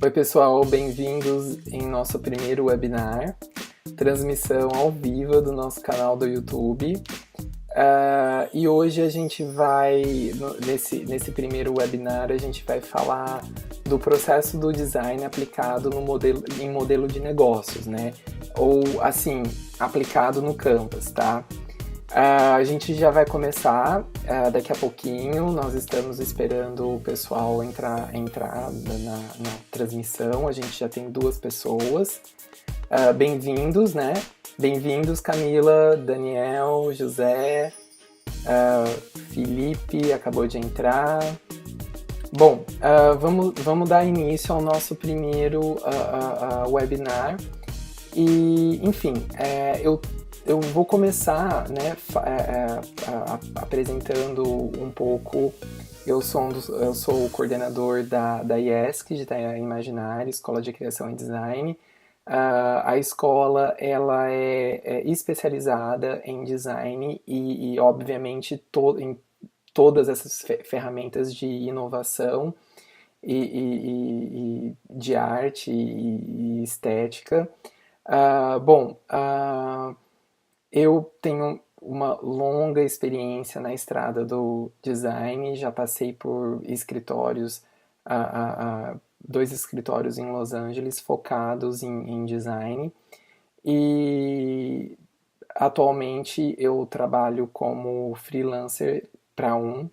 Oi pessoal, bem-vindos em nosso primeiro webinar, transmissão ao vivo do nosso canal do YouTube. E hoje a gente vai, nesse primeiro webinar, a gente vai falar do processo do design aplicado em modelo de negócios, né? Ou assim, aplicado no Canvas, tá? A gente já vai começar daqui a pouquinho, nós estamos esperando o pessoal entrar na transmissão, a gente já tem 2 pessoas. Bem-vindos, né? Bem-vindos, Camila, Daniel, José, Felipe acabou de entrar. Bom, vamos dar início ao nosso primeiro webinar. E, enfim, eu vou começar, né, apresentando um pouco. Eu sou o coordenador da IESC, da Imaginária, Escola de Criação e Design. A escola ela é especializada em design e obviamente, em todas essas ferramentas de inovação e de arte e estética. Eu tenho uma longa experiência na estrada do design, já passei por escritórios, 2 escritórios em Los Angeles focados em design, e atualmente eu trabalho como freelancer para um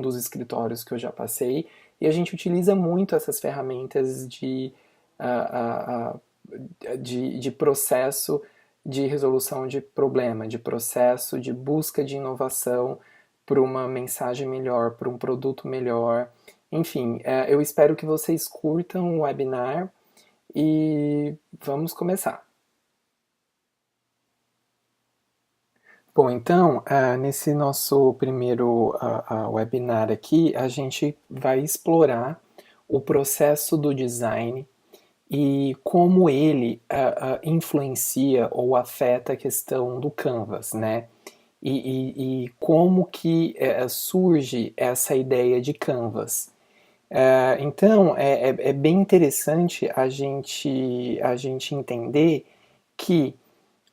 dos escritórios que eu já passei, e a gente utiliza muito essas ferramentas de processo de resolução de problema, de processo de busca de inovação para uma mensagem melhor, para um produto melhor. Enfim, eu espero que vocês curtam o webinar e vamos começar. Bom, então, nesse nosso primeiro webinar aqui, a gente vai explorar o processo do design e como ele influencia ou afeta a questão do Canvas, né? E como que surge essa ideia de Canvas. Então, é bem interessante a gente entender que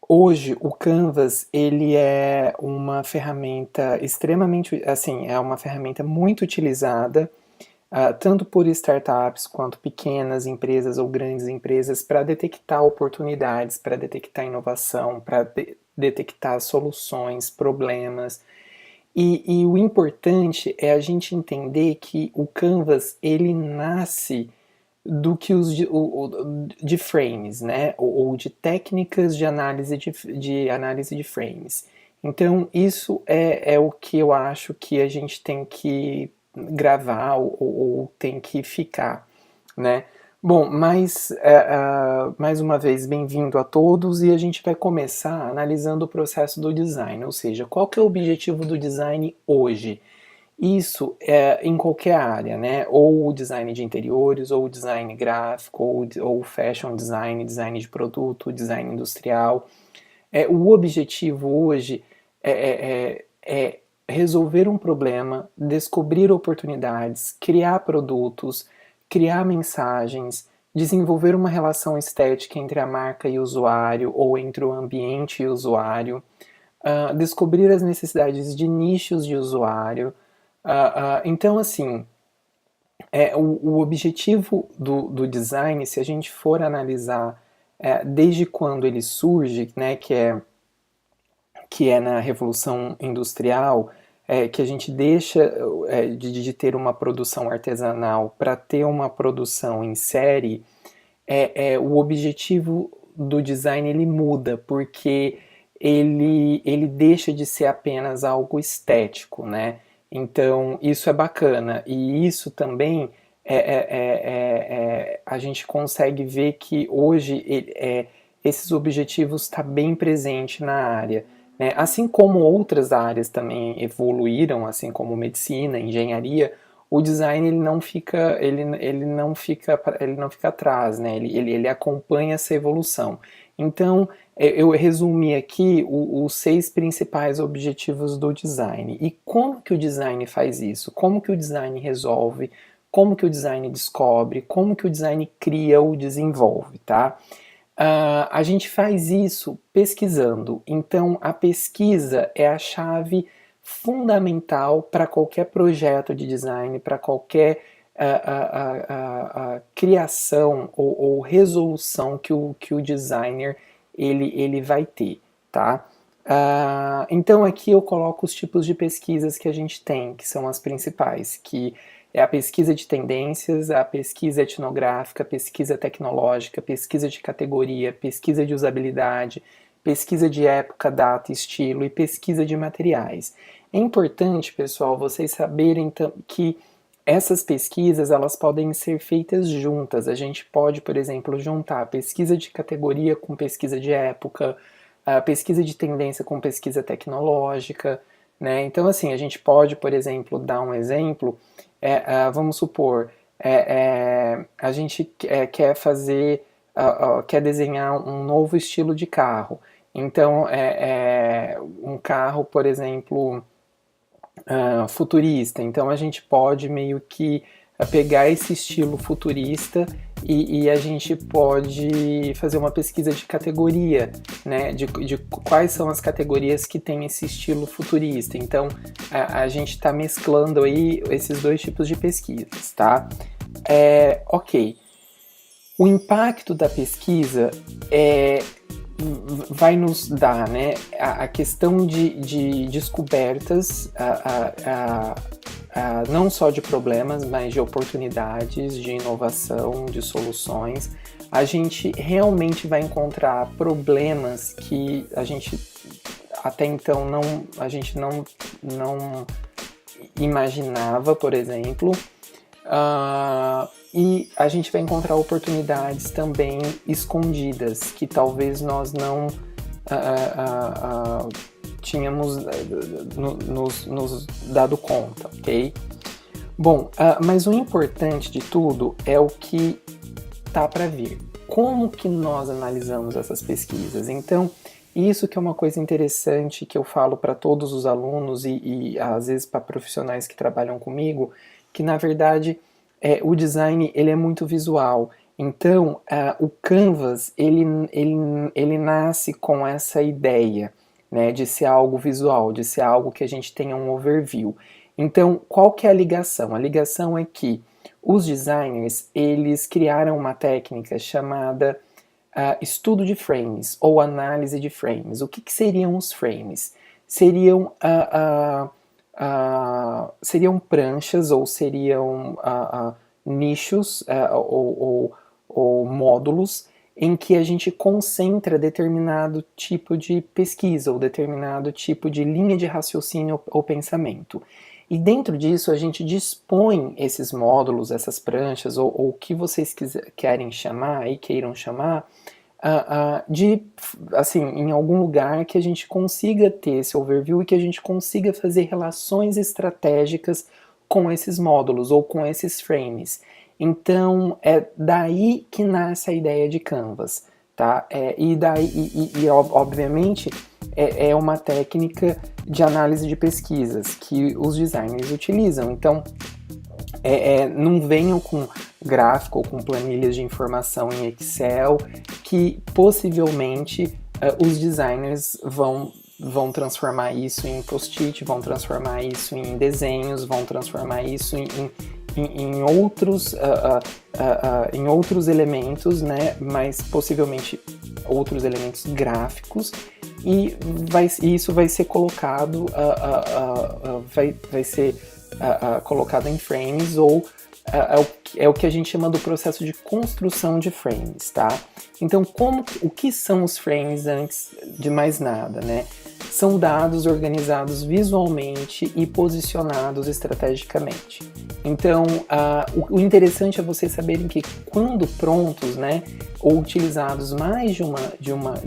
hoje o Canvas ele é uma ferramenta extremamente, assim, é uma ferramenta muito utilizada tanto por startups quanto pequenas empresas ou grandes empresas para detectar oportunidades, para detectar inovação, para detectar soluções, problemas. E o importante é a gente entender que o Canvas ele nasce do que de frames, né? Ou de técnicas de análise de frames. Então, isso é o que eu acho que a gente tem que gravar ou tem que ficar, né? Bom, mais uma vez, bem-vindo a todos, e a gente vai começar analisando o processo do design, ou seja, qual que é o objetivo do design hoje? Isso é em qualquer área, né? Ou o design de interiores, ou o design gráfico, ou fashion design, design de produto, design industrial. O objetivo hoje é resolver um problema, descobrir oportunidades, criar produtos, criar mensagens, desenvolver uma relação estética entre a marca e o usuário, ou entre o ambiente e o usuário, descobrir as necessidades de nichos de usuário. Então, assim, o objetivo do design, se a gente for analisar desde quando ele surge, né, que é na Revolução Industrial, que a gente deixa de ter uma produção artesanal para ter uma produção em série, o objetivo do design ele muda, porque ele deixa de ser apenas algo estético, né? Então, isso é bacana, e isso também a gente consegue ver que hoje esses objetivos estão bem presentes na área, né? Assim como outras áreas também evoluíram, assim como medicina, engenharia, o design ele não fica atrás, né? Ele acompanha essa evolução. Então, eu resumi aqui os 6 principais objetivos do design. E como que o design faz isso? Como que o design resolve? Como que o design descobre? Como que o design cria ou desenvolve, tá? A gente faz isso pesquisando. Então, a pesquisa é a chave fundamental para qualquer projeto de design, para qualquer a criação ou resolução que o designer ele vai ter, tá? Então aqui eu coloco os tipos de pesquisas que a gente tem, que são as principais, que é a pesquisa de tendências, a pesquisa etnográfica, a pesquisa tecnológica, pesquisa de categoria, pesquisa de usabilidade, pesquisa de época, data, estilo e pesquisa de materiais. É importante, pessoal, vocês saberem que essas pesquisas elas podem ser feitas juntas. A gente pode, por exemplo, juntar pesquisa de categoria com pesquisa de época, a pesquisa de tendência com pesquisa tecnológica, né? Então, assim, a gente pode, por exemplo, dar um exemplo. Vamos supor, a gente quer fazer, quer desenhar um novo estilo de carro. Então, um carro, por exemplo, futurista. Então a gente pode meio que pegar esse estilo futurista e a gente pode fazer uma pesquisa de categoria, né? De quais são as categorias que tem esse estilo futurista. Então a gente está mesclando aí esses dois tipos de pesquisas, tá? Ok. O impacto da pesquisa vai nos dar, né, a questão de descobertas, não só de problemas, mas de oportunidades, de inovação, de soluções. A gente realmente vai encontrar problemas que a gente até então a gente não imaginava, por exemplo. E a gente vai encontrar oportunidades também escondidas que talvez nós não tínhamos nos dado conta, ok? Bom, mas o importante de tudo é o que tá para vir. Como que nós analisamos essas pesquisas? Então, isso que é uma coisa interessante que eu falo para todos os alunos e às vezes para profissionais que trabalham comigo, que na verdade o design ele é muito visual. Então o Canvas ele nasce com essa ideia, né, de ser algo visual, de ser algo que a gente tenha um overview. Então qual que é a ligação? A ligação é que os designers eles criaram uma técnica chamada estudo de frames ou análise de frames. O que seriam os frames? Seriam seriam pranchas ou seriam nichos ou módulos em que a gente concentra determinado tipo de pesquisa ou determinado tipo de linha de raciocínio ou pensamento. E dentro disso a gente dispõe esses módulos, essas pranchas ou o que vocês querem chamar e queiram chamar, assim, em algum lugar que a gente consiga ter esse overview e que a gente consiga fazer relações estratégicas com esses módulos ou com esses frames. Então é daí que nasce a ideia de Canvas, tá? Obviamente é uma técnica de análise de pesquisas que os designers utilizam. Então não venham com gráfico ou com planilhas de informação em Excel que possivelmente os designers vão transformar isso em post-it, vão transformar isso em desenhos, vão transformar isso em outros elementos, né? Mas possivelmente outros elementos gráficos e isso vai ser colocado, vai ser colocado em frames ou é o que a gente chama do processo de construção de frames, tá? Então, o que são os frames antes de mais nada, né? São dados organizados visualmente e posicionados estrategicamente. Então, o interessante é vocês saberem que quando prontos, né, ou utilizados mais de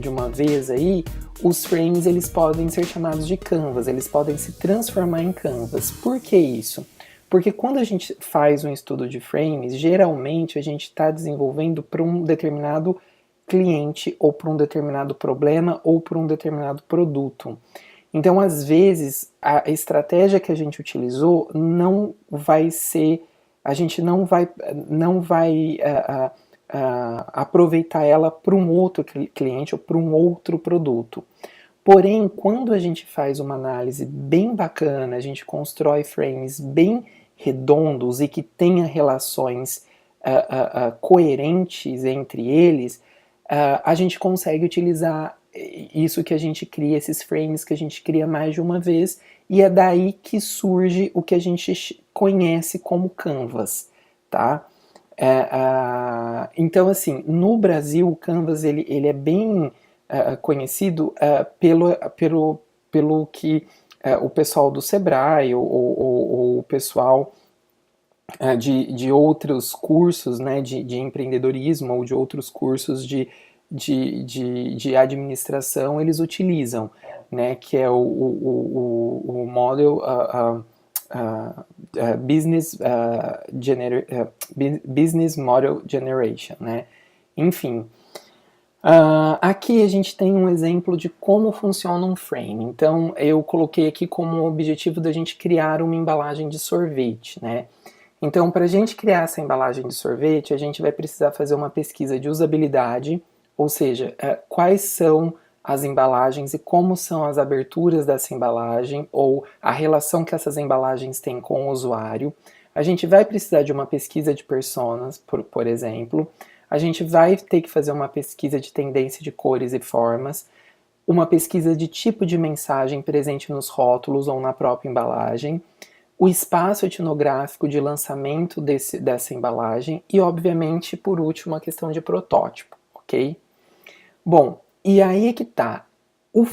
uma vez aí, os frames eles podem ser chamados de canvas, eles podem se transformar em canvas. Por que isso? Porque quando a gente faz um estudo de frames, geralmente a gente está desenvolvendo para um determinado cliente ou para um determinado problema ou para um determinado produto. Então, às vezes, a estratégia que a gente utilizou não vai ser, a gente não vai aproveitar ela para um outro cliente ou para um outro produto. Porém, quando a gente faz uma análise bem bacana, a gente constrói frames bem redondos e que tenha relações coerentes entre eles, a gente consegue utilizar isso que a gente cria, esses frames que a gente cria mais de uma vez, e é daí que surge o que a gente conhece como Canvas, tá? Então, assim, no Brasil, o Canvas ele é bem conhecido pelo que o pessoal do Sebrae ou o pessoal de outros cursos, né, de empreendedorismo ou de outros cursos de administração, eles utilizam, né, que é o Model Business Model Generation, né? Enfim, aqui a gente tem um exemplo de como funciona um frame. Então, eu coloquei aqui como objetivo da gente criar uma embalagem de sorvete, né? Então, para a gente criar essa embalagem de sorvete, a gente vai precisar fazer uma pesquisa de usabilidade, ou seja, quais são as embalagens e como são as aberturas dessa embalagem, ou a relação que essas embalagens têm com o usuário. A gente vai precisar de uma pesquisa de personas, por exemplo. A gente vai ter que fazer uma pesquisa de tendência de cores e formas, uma pesquisa de tipo de mensagem presente nos rótulos ou na própria embalagem, o espaço etnográfico de lançamento dessa embalagem e, obviamente, por último, a questão de protótipo, ok? Bom, e aí é que tá. O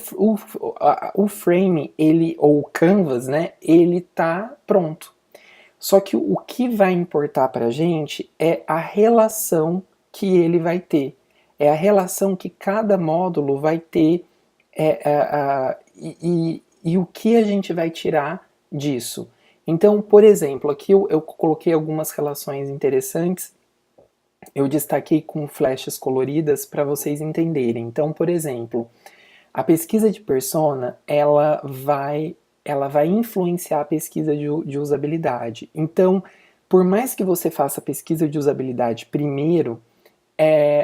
frame, ou o canvas, né, ele tá pronto. Só que o que vai importar pra gente é a relação que ele vai ter. É a relação que cada módulo vai ter e o que a gente vai tirar disso. Então, por exemplo, aqui eu coloquei algumas relações interessantes, eu destaquei com flechas coloridas para vocês entenderem. Então, por exemplo, a pesquisa de persona, ela vai influenciar a pesquisa de usabilidade. Então, por mais que você faça a pesquisa de usabilidade primeiro,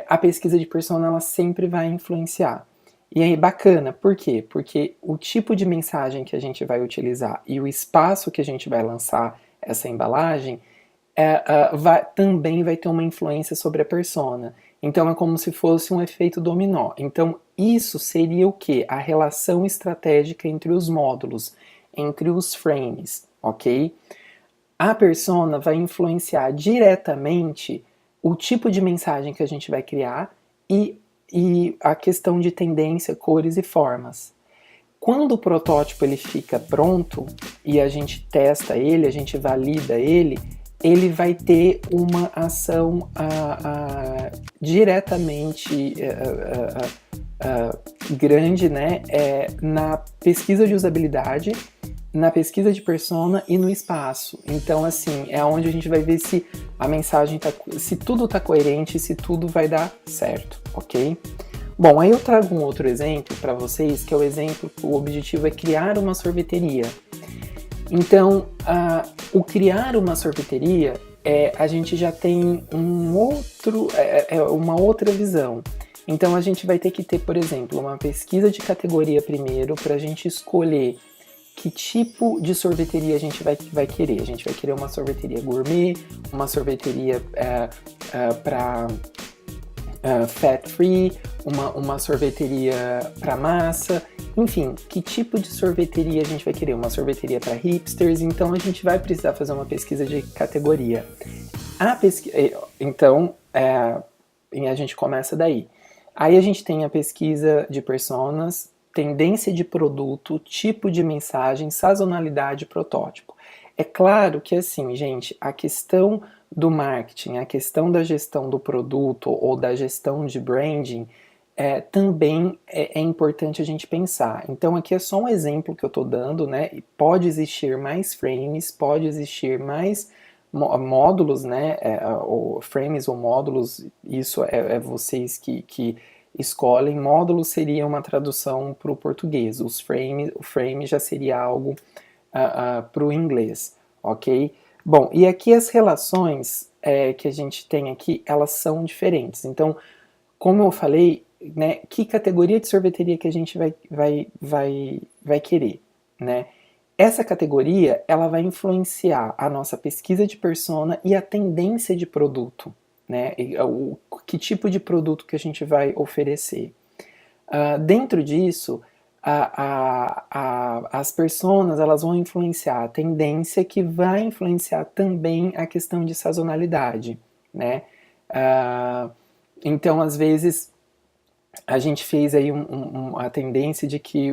a pesquisa de persona ela sempre vai influenciar. E aí, bacana, por quê? Porque o tipo de mensagem que a gente vai utilizar e o espaço que a gente vai lançar essa embalagem também vai ter uma influência sobre a persona. Então é como se fosse um efeito dominó. Então isso seria o que? A relação estratégica entre os módulos, entre os frames, ok? A persona vai influenciar diretamente o tipo de mensagem que a gente vai criar e a questão de tendência, cores e formas. Quando o protótipo ele fica pronto e a gente testa ele, a gente valida ele vai ter uma ação diretamente grande, né, na pesquisa de usabilidade, na pesquisa de persona e no espaço. Então, assim, é onde a gente vai ver se a mensagem se tudo está coerente, se tudo vai dar certo, ok? Bom, aí eu trago um outro exemplo para vocês, que é o exemplo que o objetivo é criar uma sorveteria. Então, o criar uma sorveteria, a gente já tem uma outra visão. Então, a gente vai ter que ter, por exemplo, uma pesquisa de categoria primeiro para a gente escolher que tipo de sorveteria a gente vai querer. A gente vai querer uma sorveteria gourmet, uma sorveteria para fat free, uma sorveteria para massa, enfim, que tipo de sorveteria a gente vai querer? Uma sorveteria para hipsters, então a gente vai precisar fazer uma pesquisa de categoria. Então, a gente começa daí. Aí a gente tem a pesquisa de personas, tendência de produto, tipo de mensagem, sazonalidade, protótipo. É claro que assim, gente, a questão do marketing, a questão da gestão do produto ou da gestão de branding também é importante a gente pensar. Então aqui é só um exemplo que eu estou dando, né? Pode existir mais frames, pode existir mais módulos, né, ou frames ou módulos, isso é vocês que escolhem. Módulo seria uma tradução para o português, o frame já seria algo para o inglês, ok? Bom, e aqui as relações que a gente tem aqui, elas são diferentes. Então, como eu falei, né, que categoria de sorveteria que a gente vai querer, né? Essa categoria, ela vai influenciar a nossa pesquisa de persona e a tendência de produto, né? Que tipo de produto que a gente vai oferecer. Dentro disso, as personas, elas vão influenciar a tendência, que vai influenciar também a questão de sazonalidade, né? Então, às vezes, a gente fez aí a tendência de que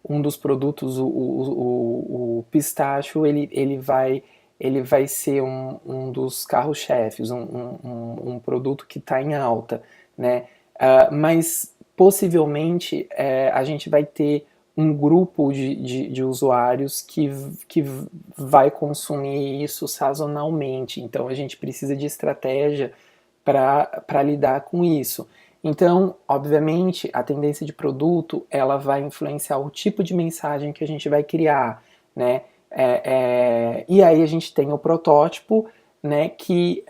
um dos produtos, o pistacho, ele vai ser um dos carros-chefes, um produto que está em alta, né? Mas possivelmente a gente vai ter um grupo de usuários que vai consumir isso sazonalmente. Então a gente precisa de estratégia para lidar com isso. Então, obviamente, a tendência de produto, ela vai influenciar o tipo de mensagem que a gente vai criar, né? E aí a gente tem o protótipo, né, que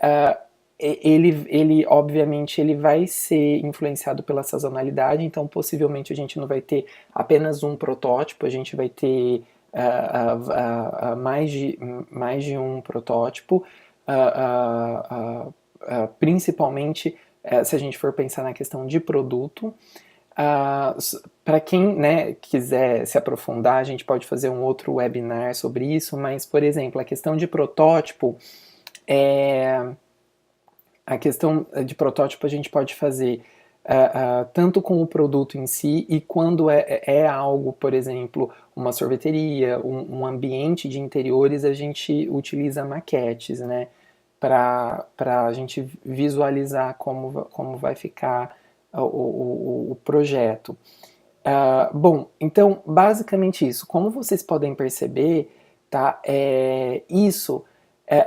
ele obviamente ele vai ser influenciado pela sazonalidade, então possivelmente a gente não vai ter apenas um protótipo, a gente vai ter mais de um protótipo, principalmente se a gente for pensar na questão de produto. Para quem, né, quiser se aprofundar, a gente pode fazer um outro webinar sobre isso, mas, por exemplo, a questão de protótipo, a gente pode fazer tanto com o produto em si, e quando é algo, por exemplo, uma sorveteria, um ambiente de interiores, a gente utiliza maquetes, né, para a gente visualizar como vai ficar o projeto. Bom, então, basicamente isso. Como vocês podem perceber, tá, isso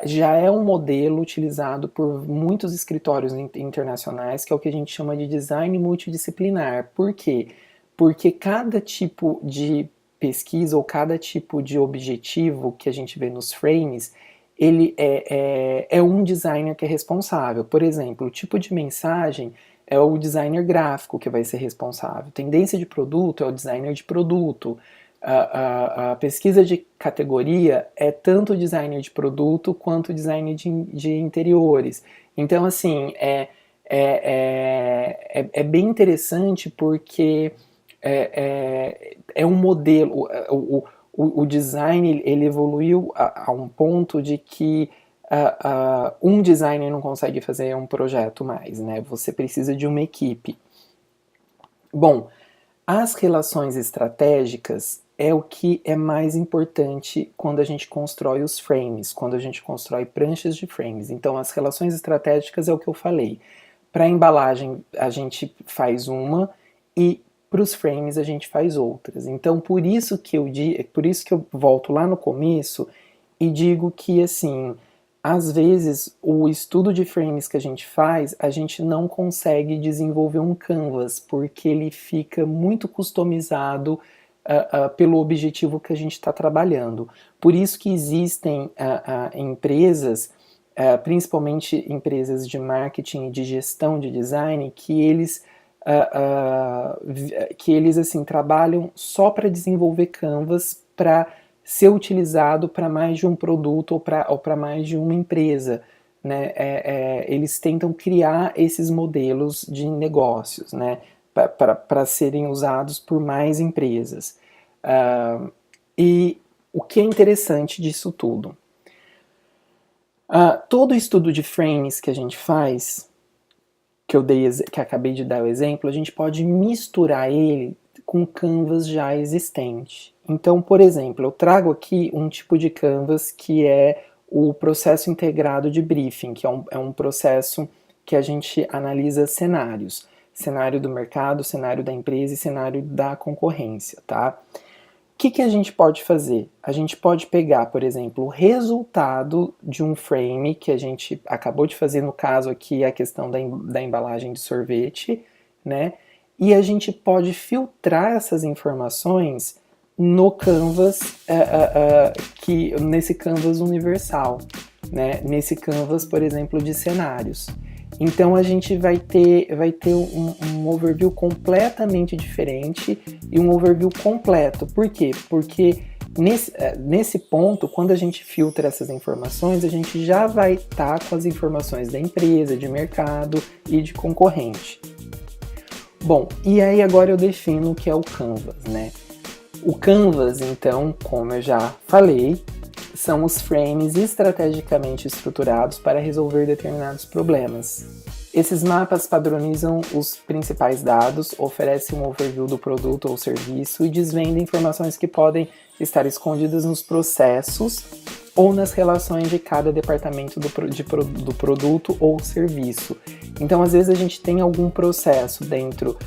já é um modelo utilizado por muitos escritórios internacionais, que é o que a gente chama de design multidisciplinar. Por quê? Porque cada tipo de pesquisa ou cada tipo de objetivo que a gente vê nos frames, ele é um designer que é responsável. Por exemplo, o tipo de mensagem é o designer gráfico que vai ser responsável. Tendência de produto é o designer de produto. A pesquisa de categoria é tanto designer de produto quanto designer de interiores. Então, assim, é bem interessante porque é um modelo. O design ele evoluiu a um ponto de que um designer não consegue fazer um projeto mais, né? Você precisa de uma equipe. Bom, as relações estratégicas é o que é mais importante quando a gente constrói os frames, quando a gente constrói pranchas de frames. Então, as relações estratégicas é o que eu falei. Para a embalagem, a gente faz uma, e para os frames a gente faz outras. Então, por isso que eu volto lá no começo e digo que, assim, às vezes o estudo de frames que a gente não consegue desenvolver um canvas, porque ele fica muito customizado pelo objetivo que a gente está trabalhando. Por isso que existem empresas, principalmente empresas de marketing e de gestão de design, que eles assim trabalham só para desenvolver canvas para ser utilizado para mais de um produto ou para mais de uma empresa, né? Eles tentam criar esses modelos de negócios, né, para serem usados por mais empresas. E o que é interessante disso tudo? Todo estudo de frames que a gente faz, que acabei de dar o exemplo, a gente pode misturar ele com canvas já existente. Então, por exemplo, eu trago aqui um tipo de canvas que é o processo integrado de briefing, que é um processo que a gente analisa cenários. Cenário do mercado, cenário da empresa e cenário da concorrência, tá? que a gente pode fazer? A gente pode pegar, por exemplo, o resultado de um frame que a gente acabou de fazer, no caso aqui, a questão da embalagem de sorvete, né? E a gente pode filtrar essas informações no Canvas, nesse Canvas universal, né? Nesse Canvas, por exemplo, de cenários. Então a gente vai ter um overview completamente diferente e um overview completo. Por quê? Porque nesse ponto, quando a gente filtra essas informações, a gente já vai estar com as informações da empresa, de mercado e de concorrente. Bom, e aí agora eu defino o que é o Canvas, né? O Canvas, então, como eu já falei, são os frames estrategicamente estruturados para resolver determinados problemas. Esses mapas padronizam os principais dados, oferecem um overview do produto ou serviço e desvendam informações que podem estar escondidas nos processos ou nas relações de cada departamento do produto ou serviço. Então, às vezes a gente tem algum processo dentro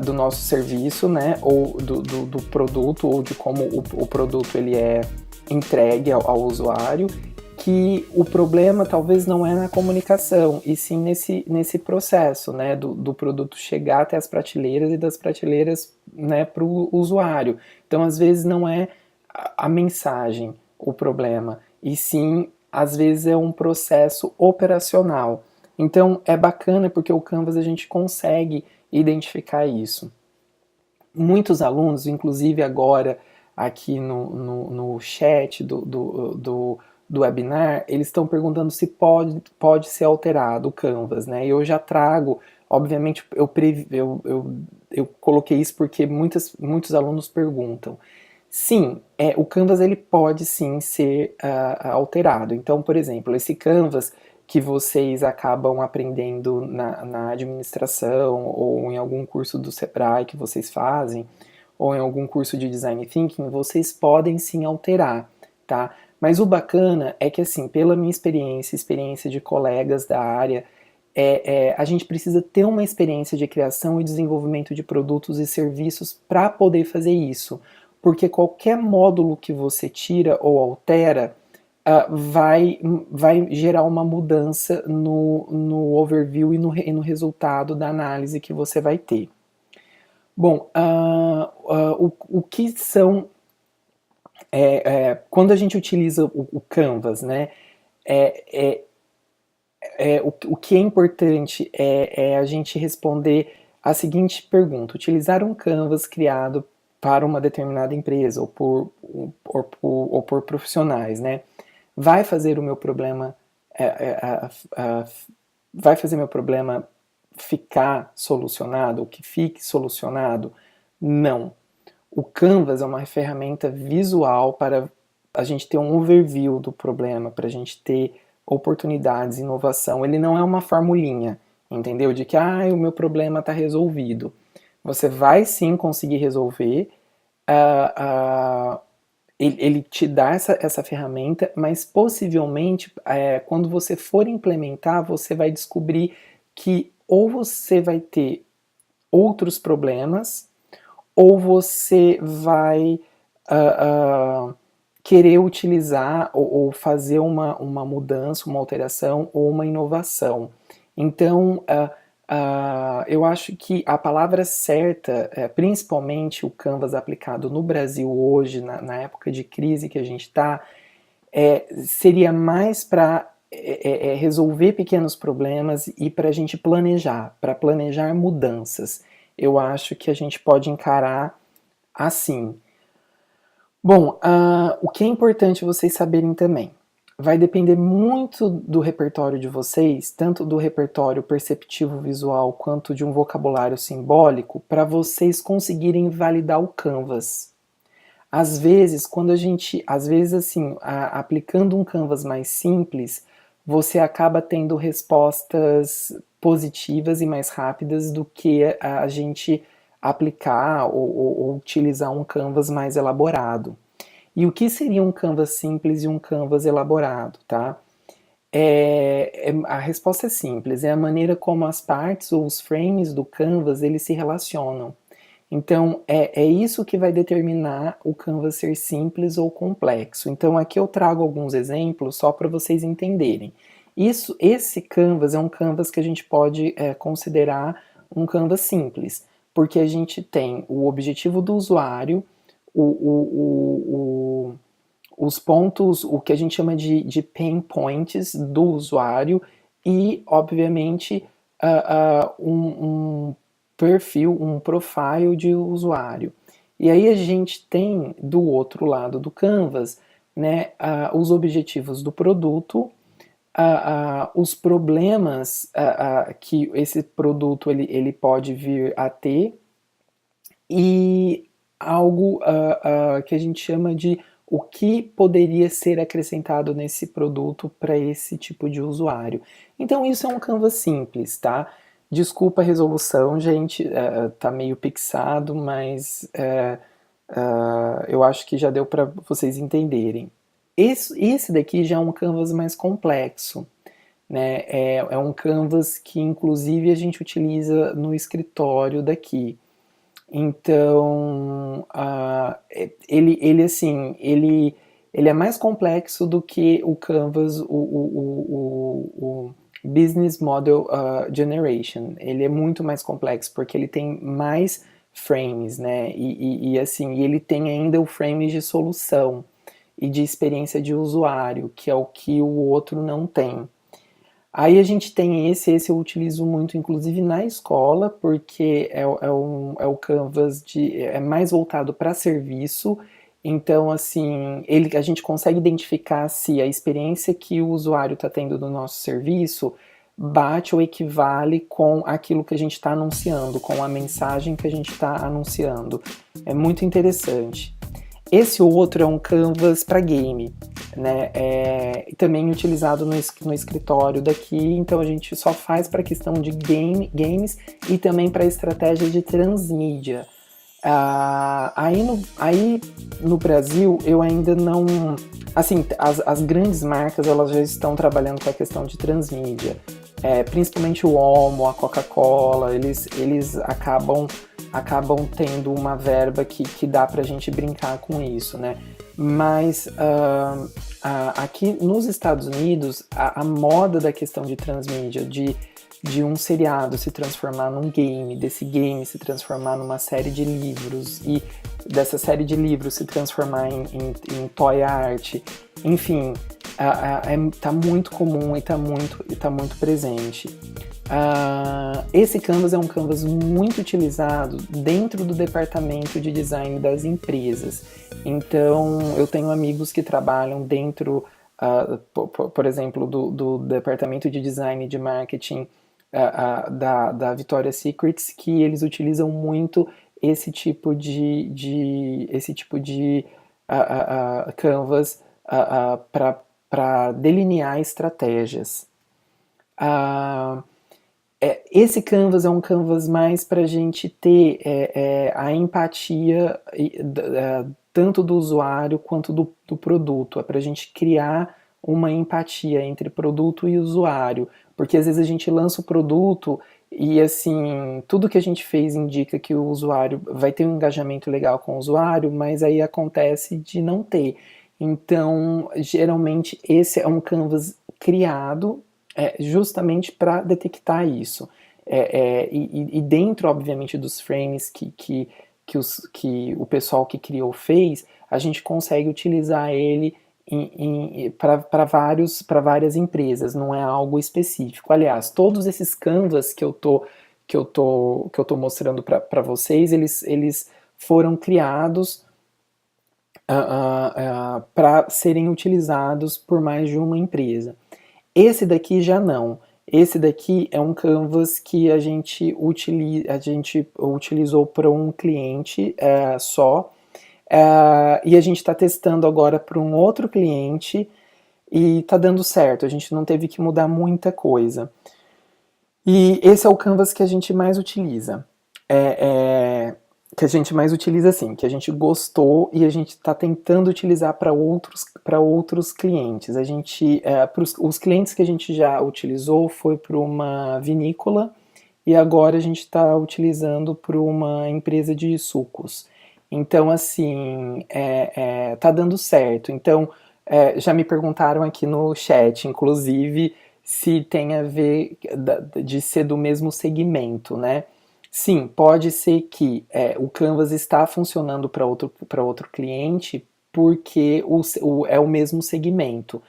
do nosso serviço, né, ou do produto, ou de como o produto ele é entregue ao usuário, que o problema talvez não é na comunicação, e sim nesse processo, né, do produto chegar até as prateleiras e das prateleiras, né, para o usuário. Então, às vezes, não é a mensagem o problema, e sim, às vezes, é um processo operacional. Então, é bacana porque o Canvas a gente consegue identificar isso. Muitos alunos, inclusive agora aqui no chat do webinar, eles estão perguntando se pode ser alterado o Canvas, né? Eu já trago, obviamente, eu coloquei isso porque muitos alunos perguntam. Sim, o Canvas ele pode sim ser alterado. Então, por exemplo, esse Canvas que vocês acabam aprendendo na administração ou em algum curso do Sebrae que vocês fazem, ou em algum curso de Design Thinking, vocês podem sim alterar, tá? Mas o bacana é que, assim, pela minha experiência de colegas da área, a gente precisa ter uma experiência de criação e desenvolvimento de produtos e serviços para poder fazer isso. Porque qualquer módulo que você tira ou altera, vai gerar uma mudança no overview e no resultado da análise que você vai ter. Bom, o que são... quando a gente utiliza o Canvas, né, o que é importante é a gente responder a seguinte pergunta: utilizar um Canvas criado para uma determinada empresa ou por profissionais, né, vai fazer o meu problema vai fazer meu problema ficar solucionado, ou que fique solucionado? Não. O Canvas é uma ferramenta visual para a gente ter um overview do problema, para a gente ter oportunidades, inovação. Ele não é uma formulinha, entendeu? De que o meu problema está resolvido. Você vai sim conseguir resolver, ele te dá essa ferramenta, mas possivelmente quando você for implementar, você vai descobrir que ou você vai ter outros problemas, ou você vai querer utilizar ou fazer uma mudança, uma alteração ou uma inovação. Então, eu acho que a palavra certa, principalmente o Canvas aplicado no Brasil hoje, na época de crise que a gente está, seria mais para resolver pequenos problemas e para a gente para planejar mudanças. Eu acho que a gente pode encarar assim. Bom, o que é importante vocês saberem também, vai depender muito do repertório de vocês, tanto do repertório perceptivo visual quanto de um vocabulário simbólico, para vocês conseguirem validar o Canvas. Às vezes, assim, aplicando um Canvas mais simples, você acaba tendo respostas positivas e mais rápidas do que a gente aplicar ou utilizar um Canvas mais elaborado. E o que seria um Canvas simples e um Canvas elaborado, tá? A resposta é simples, é a maneira como as partes ou os frames do Canvas eles se relacionam. Então, é isso que vai determinar o Canvas ser simples ou complexo. Então, aqui eu trago alguns exemplos só para vocês entenderem. Esse Canvas é um Canvas que a gente pode considerar um Canvas simples, porque a gente tem o objetivo do usuário, os pontos, o que a gente chama de pain points do usuário e, obviamente, um perfil, um profile de usuário. E aí a gente tem do outro lado do Canvas, né, os objetivos do produto, os problemas que esse produto ele pode vir a ter e algo que a gente chama de o que poderia ser acrescentado nesse produto para esse tipo de usuário. Então isso é um Canvas simples, tá? Desculpa a resolução, gente, tá meio pixado, mas eu acho que já deu para vocês entenderem. Esse daqui já é um Canvas mais complexo, né? É um Canvas que inclusive a gente utiliza no escritório daqui. Então, ele é mais complexo do que o Canvas, o Business Model Generation. Ele é muito mais complexo porque ele tem mais frames, né? E ele tem ainda o frame de solução e de experiência de usuário, que é o que o outro não tem. Aí a gente tem esse eu utilizo muito, inclusive na escola, porque é o Canvas é mais voltado para serviço, então assim, a gente consegue identificar se a experiência que o usuário está tendo do nosso serviço bate ou equivale com aquilo que a gente está anunciando, com a mensagem que a gente está anunciando. É muito interessante. Esse outro é um Canvas para game, né? Também utilizado no escritório daqui, então a gente só faz para questão de games e também para estratégia de transmídia. Aí no Brasil eu ainda não. Assim, as grandes marcas elas já estão trabalhando com a questão de transmídia. Principalmente o Omo, a Coca-Cola, eles acabam tendo uma verba que dá pra gente brincar com isso, né? Mas aqui nos Estados Unidos, a moda da questão de transmídia, de um seriado se transformar num game, desse game se transformar numa série de livros e dessa série de livros se transformar em toy art, enfim, tá muito comum e tá muito presente. Esse Canvas é um Canvas muito utilizado dentro do departamento de design das empresas. Então, eu tenho amigos que trabalham dentro, por exemplo, do departamento de design e de marketing da Victoria's Secrets, que eles utilizam muito esse tipo de Canvas para delinear estratégias. Esse Canvas é um Canvas mais para a gente ter a empatia tanto do usuário quanto do produto. É para a gente criar uma empatia entre produto e usuário, porque às vezes a gente lança o produto e assim, tudo que a gente fez indica que o usuário vai ter um engajamento legal com o usuário, mas aí acontece de não ter. Então, geralmente esse é um Canvas criado justamente para detectar isso. E dentro, obviamente, dos frames que o pessoal que criou fez, a gente consegue utilizar ele para várias empresas, não é algo específico. Aliás, todos esses Canvas que eu tô mostrando para vocês, eles foram criados para serem utilizados por mais de uma empresa. Esse daqui já não. Esse daqui é um Canvas que a gente utilizou para um cliente só, e a gente está testando agora para um outro cliente e está dando certo, a gente não teve que mudar muita coisa. E esse é o Canvas que a gente mais utiliza. Que a gente mais utiliza assim, que a gente gostou e a gente está tentando utilizar para outros clientes. A gente, os clientes que a gente já utilizou foi para uma vinícola e agora a gente está utilizando para uma empresa de sucos. Então, assim, tá dando certo. Então, já me perguntaram aqui no chat, inclusive, se tem a ver de ser do mesmo segmento, né? Sim, pode ser que o Canvas está funcionando para outro cliente porque é o mesmo segmento.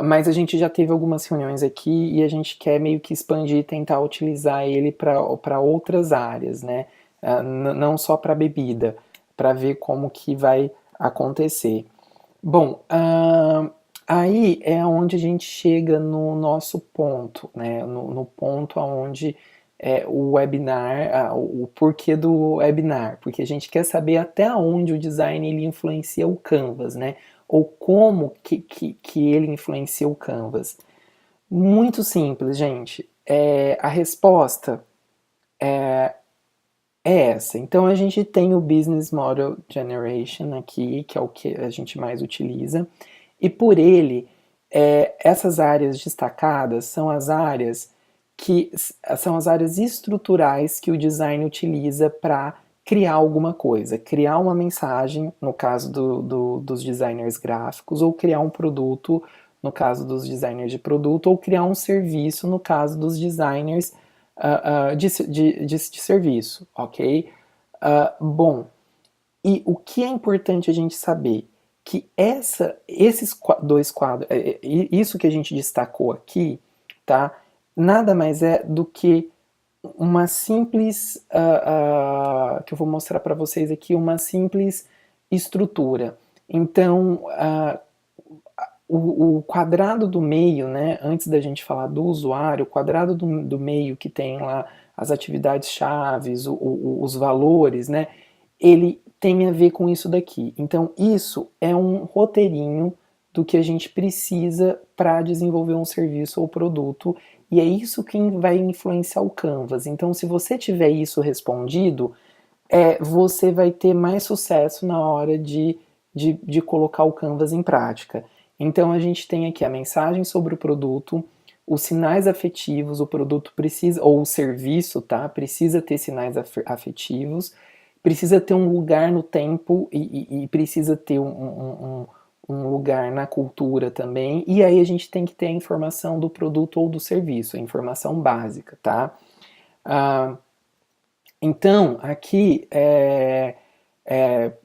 Mas a gente já teve algumas reuniões aqui e a gente quer meio que expandir e tentar utilizar ele para outras áreas, né? Não só para bebida, para ver como que vai acontecer. Bom, aí é onde a gente chega no nosso ponto, né? No ponto onde o webinar, o porquê do webinar, porque a gente quer saber até onde o design ele influencia o Canvas, né? Ou como que ele influencia o Canvas. Muito simples, gente. A resposta é essa. Então a gente tem o Business Model Generation aqui, que é o que a gente mais utiliza, e por ele, essas áreas destacadas são as áreas que são as áreas estruturais que o design utiliza para criar alguma coisa, criar uma mensagem, no caso dos designers gráficos, ou criar um produto, no caso dos designers de produto, ou criar um serviço, no caso dos designers de serviço, ok? Bom, e o que é importante a gente saber? Que esses dois quadros, isso que a gente destacou aqui, tá? Nada mais é do que uma simples, que eu vou mostrar para vocês aqui, uma simples estrutura. Então, o quadrado do meio, né, antes da gente falar do usuário, o quadrado do meio que tem lá as atividades chaves, os valores, né, ele tem a ver com isso daqui. Então, isso é um roteirinho do que a gente precisa para desenvolver um serviço ou produto, e é isso que vai influenciar o Canvas. Então, se você tiver isso respondido, você vai ter mais sucesso na hora de colocar o Canvas em prática. Então a gente tem aqui a mensagem sobre o produto, os sinais afetivos, o produto precisa, ou o serviço, tá? Precisa ter sinais afetivos, precisa ter um lugar no tempo e precisa ter um lugar na cultura também. E aí a gente tem que ter a informação do produto ou do serviço, a informação básica, tá? Então, aqui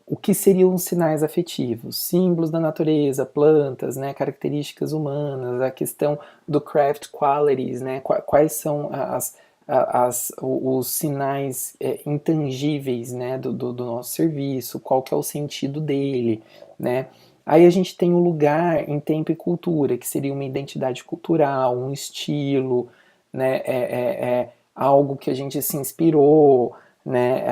o que seriam os sinais afetivos? Símbolos da natureza, plantas, né, características humanas, a questão do craft qualities, né, quais são os sinais intangíveis, né, do nosso serviço, qual que é o sentido dele, né. Aí a gente tem o lugar em tempo e cultura, que seria uma identidade cultural, um estilo, né, algo que a gente se inspirou, né,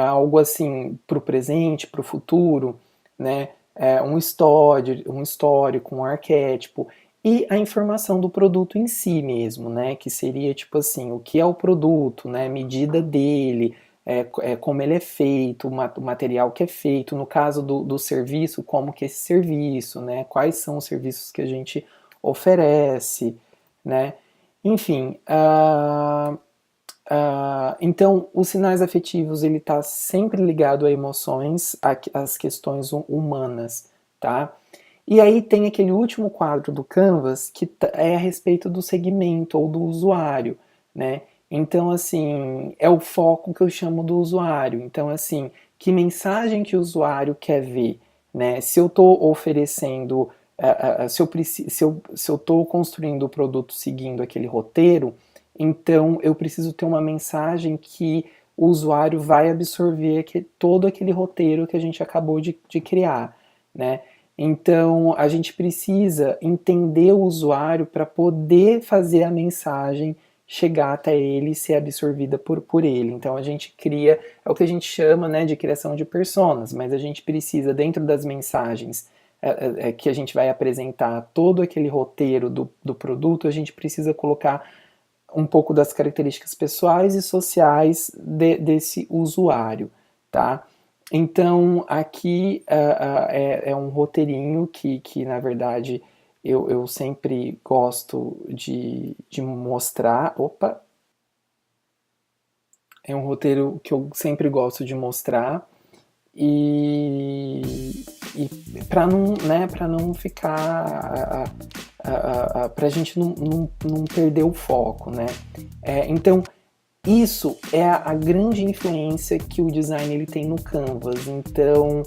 algo assim para o presente, para o futuro, né, um histórico, um arquétipo, e a informação do produto em si mesmo, né, que seria tipo assim, o que é o produto, né, medida dele, como ele é feito, o material que é feito, no caso do serviço, como que é esse serviço, né, quais são os serviços que a gente oferece, né, enfim, então, os sinais afetivos ele está sempre ligado a emoções, às questões humanas, tá? E aí tem aquele último quadro do Canvas que é a respeito do segmento ou do usuário, né? Então, assim, é o foco que eu chamo do usuário. Então, assim, que mensagem que o usuário quer ver, né? Se eu estou oferecendo, se eu estou construindo o produto seguindo aquele roteiro, então eu preciso ter uma mensagem que o usuário vai absorver todo aquele roteiro que a gente acabou de criar, né? Então a gente precisa entender o usuário para poder fazer a mensagem chegar até ele e ser absorvida por ele. Então a gente cria, é o que a gente chama, né, de criação de personas, mas a gente precisa, dentro das mensagens que a gente vai apresentar todo aquele roteiro do produto, a gente precisa colocar um pouco das características pessoais e sociais desse usuário, tá? Então, aqui é um roteirinho que na verdade, eu sempre gosto de mostrar. Opa! é um roteiro que eu sempre gosto de mostrar e para não, né, para não ficar, para a gente não perder o foco, né? Então isso é a grande influência que o design ele tem no Canvas. Então,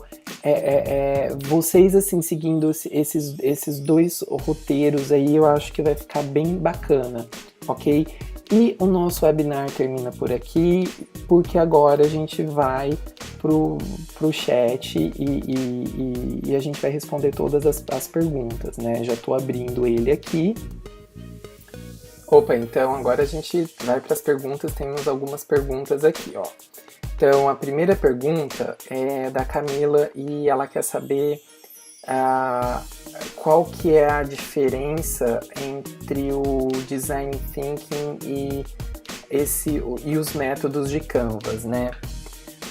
vocês assim seguindo esses dois roteiros aí, eu acho que vai ficar bem bacana, ok? E o nosso webinar termina por aqui, porque agora a gente vai pro chat e a gente vai responder todas as perguntas, né? Já estou abrindo ele aqui. Opa, então agora a gente vai para as perguntas, temos algumas perguntas aqui, ó. Então a primeira pergunta é da Camila e ela quer saber qual que é a diferença entre o Design Thinking e os métodos de Canvas, né?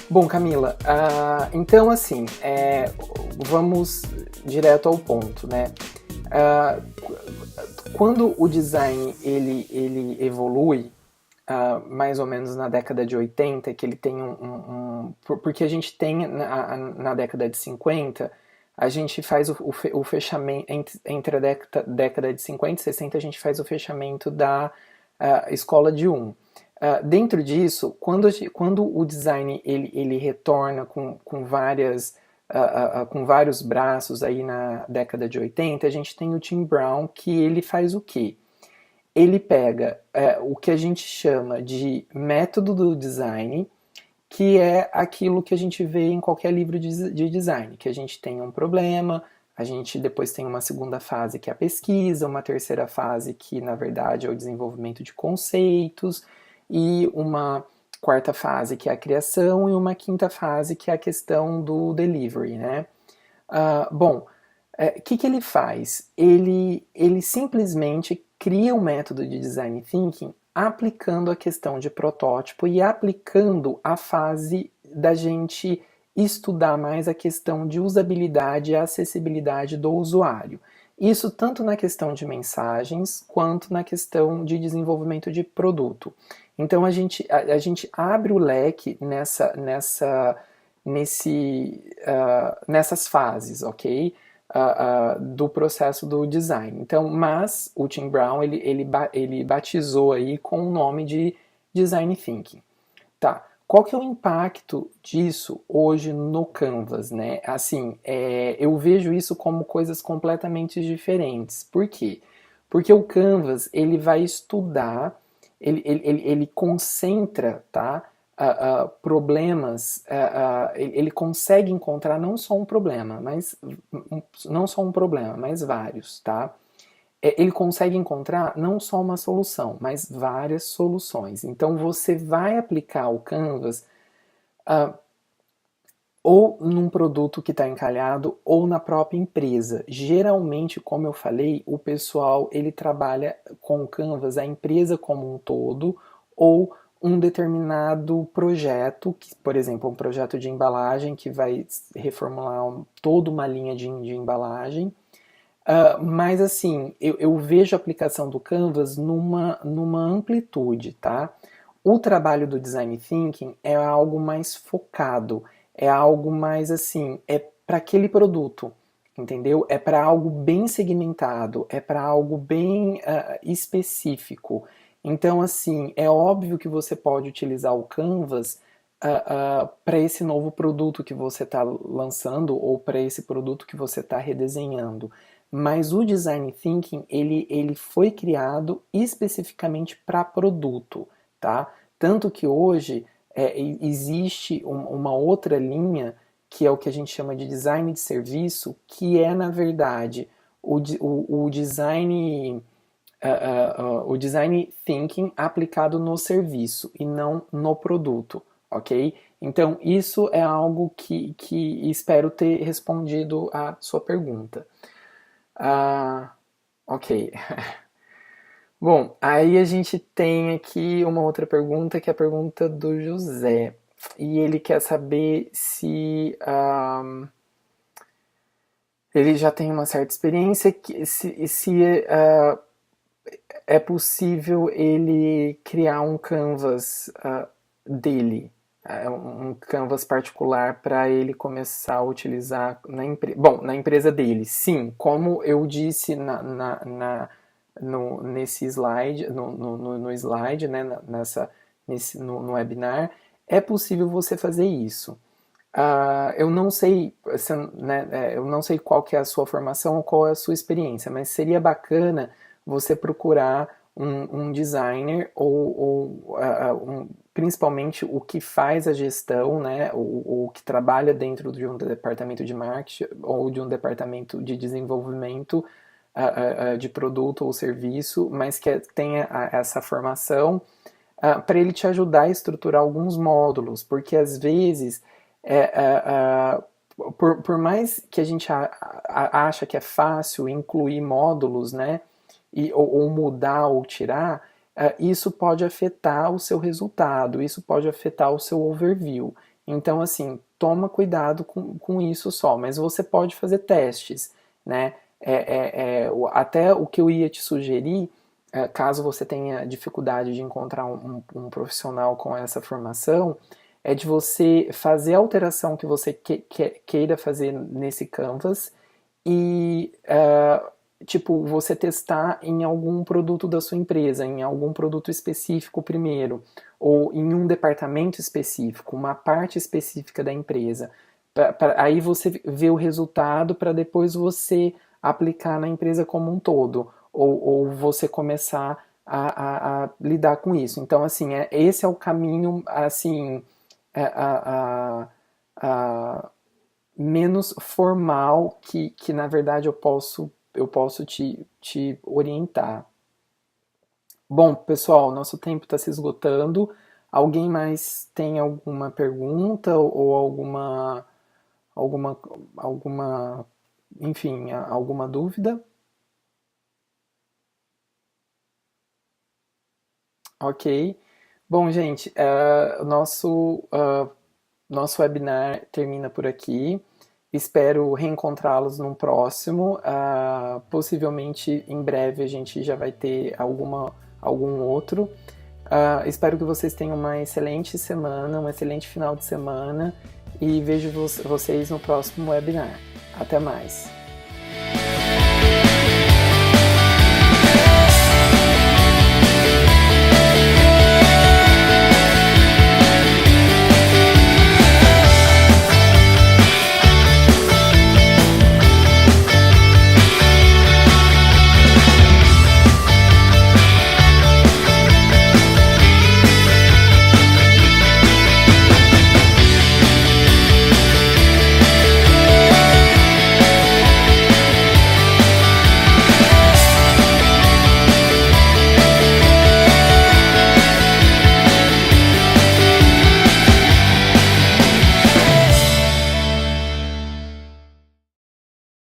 Bom, Camila, então assim, vamos direto ao ponto, né? Quando o design ele evolui, mais ou menos na década de 80, que ele tem porque a gente tem na década de 50, a gente faz o fechamento, entre a década de 50 e 60, a gente faz o fechamento da escola de dentro disso, quando o design ele retorna com vários braços aí na década de 80, a gente tem o Tim Brown, que ele faz o quê? Ele pega o que a gente chama de método do design, que é aquilo que a gente vê em qualquer livro de design, que a gente tem um problema, a gente depois tem uma segunda fase que é a pesquisa, uma terceira fase que na verdade é o desenvolvimento de conceitos, e uma quarta fase que é a criação e uma quinta fase que é a questão do delivery, né? Bom, que ele faz? Ele simplesmente cria um método de design thinking aplicando a questão de protótipo e aplicando a fase da gente estudar mais a questão de usabilidade e acessibilidade do usuário. Isso tanto na questão de mensagens quanto na questão de desenvolvimento de produto. Então a gente abre o leque nessas fases, ok? Do processo do design. Então, mas o Tim Brown ele batizou aí com o nome de Design Thinking. Tá. Qual que é o impacto disso hoje no Canvas, né? Assim, eu vejo isso como coisas completamente diferentes. Por quê? Porque o Canvas ele vai estudar, ele concentra, tá? Problemas, ele consegue encontrar não só um problema, mas vários, tá? Ele consegue encontrar não só uma solução, mas várias soluções. Então você vai aplicar o Canvas ou num produto que está encalhado ou na própria empresa. Geralmente, como eu falei, o pessoal ele trabalha com o Canvas, a empresa como um todo, ou um determinado projeto, que, por exemplo, um projeto de embalagem que vai reformular toda uma linha de embalagem. Mas assim, eu vejo a aplicação do Canvas numa amplitude, tá? O trabalho do Design Thinking é algo mais focado, é algo mais assim, é para aquele produto, entendeu? É para algo bem segmentado, é para algo bem específico. Então, assim, é óbvio que você pode utilizar o Canvas para esse novo produto que você está lançando ou para esse produto que você está redesenhando. Mas o Design Thinking, ele foi criado especificamente para produto, tá? Tanto que hoje existe uma outra linha, que é o que a gente chama de design de serviço, que é, na verdade, o design o design thinking aplicado no serviço e não no produto, ok? Então, isso é algo que espero ter respondido a sua pergunta. Ok. Bom, aí a gente tem aqui uma outra pergunta, que é a pergunta do José. E ele quer saber se ele já tem uma certa experiência, se é possível ele criar um canvas dele, um canvas particular para ele começar a utilizar na empresa. Bom, na empresa dele, sim, como eu disse nesse slide, no slide, né, no webinar, é possível você fazer isso. Eu não sei, né, eu não sei qual que é a sua formação ou qual é a sua experiência, mas seria bacana você procurar um designer principalmente o que faz a gestão, né, o que trabalha dentro de um departamento de marketing ou de um departamento de desenvolvimento de produto ou serviço, mas que tenha essa formação para ele te ajudar a estruturar alguns módulos, porque às vezes, por mais que a gente acha que é fácil incluir módulos, né, ou mudar ou tirar, isso pode afetar o seu resultado, isso pode afetar o seu overview. Então, assim, toma cuidado com isso só, mas você pode fazer testes, né? Até o que eu ia te sugerir, caso você tenha dificuldade de encontrar um profissional com essa formação, é de você fazer a alteração que você queira fazer nesse Canvas e, tipo, você testar em algum produto da sua empresa, em algum produto específico primeiro, ou em um departamento específico, uma parte específica da empresa. Aí você vê o resultado para depois você aplicar na empresa como um todo, ou você começar a lidar com isso. Então, assim, esse é o caminho, assim, a menos formal que na verdade eu posso te orientar. Bom, pessoal, nosso tempo está se esgotando. Alguém mais tem alguma pergunta ou alguma, alguma, enfim, alguma dúvida? Ok. Bom, gente, nosso webinar termina por aqui. Espero reencontrá-los num próximo. Possivelmente em breve a gente já vai ter algum outro. Espero que vocês tenham uma excelente semana, um excelente final de semana e vejo vocês no próximo webinar. Até mais!